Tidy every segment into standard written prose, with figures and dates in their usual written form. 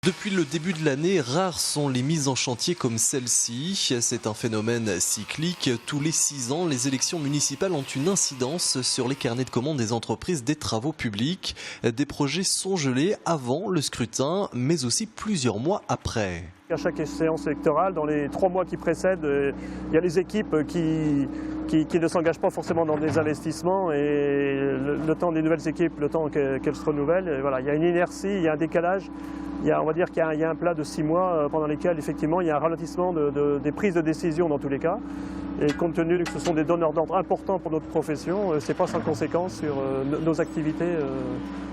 Depuis le début de l'année, rares sont les mises en chantier comme celle-ci. C'est un phénomène cyclique. Tous les 6 ans, les élections municipales ont une incidence sur les carnets de commandes des entreprises des travaux publics. Des projets sont gelés avant le scrutin, mais aussi plusieurs mois après. À chaque séance électorale, dans les 3 mois qui précèdent, il y a les équipes qui ne s'engagent pas forcément dans des investissements et le temps des nouvelles équipes, le temps qu'elles se renouvellent, voilà, il y a une inertie, il y a un décalage. On va dire qu'il y a un plat de 6 mois pendant lesquels effectivement il y a un ralentissement des prises de décision dans tous les cas. Et compte tenu que ce sont des donneurs d'ordre importants pour notre profession, ce n'est pas sans conséquence sur nos activités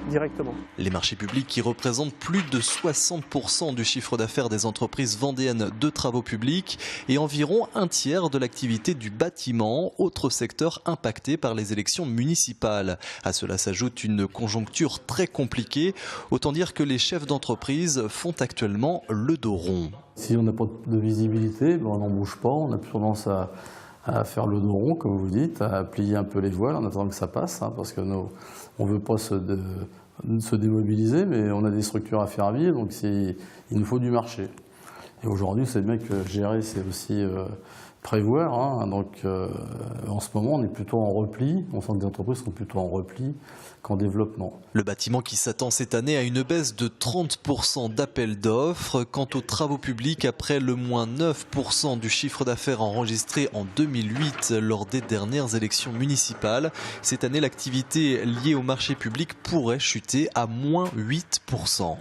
directement. Les marchés publics qui représentent plus de 60% du chiffre d'affaires des entreprises vendéennes de travaux publics et environ un tiers de l'activité du bâtiment, autre secteur impacté par les élections municipales. À cela s'ajoute une conjoncture très compliquée, autant dire que les chefs d'entreprise font actuellement le dos rond. Si on n'a pas de visibilité, on n'en bouge pas, on a plus tendance à faire le dos rond, comme vous dites, à plier un peu les voiles en attendant que ça passe, parce que on ne veut pas se démobiliser, mais on a des structures à faire vivre, donc il nous faut du marché. Et aujourd'hui, c'est bien que gérer, c'est aussi prévoir. Donc en ce moment, on est plutôt en repli, on sent que les entreprises sont plutôt en repli qu'en développement. Le bâtiment qui s'attend cette année à une baisse de 30% d'appels d'offres. Quant aux travaux publics, après le moins 9% du chiffre d'affaires enregistré en 2008 lors des dernières élections municipales, cette année l'activité liée au marché public pourrait chuter à moins 8%.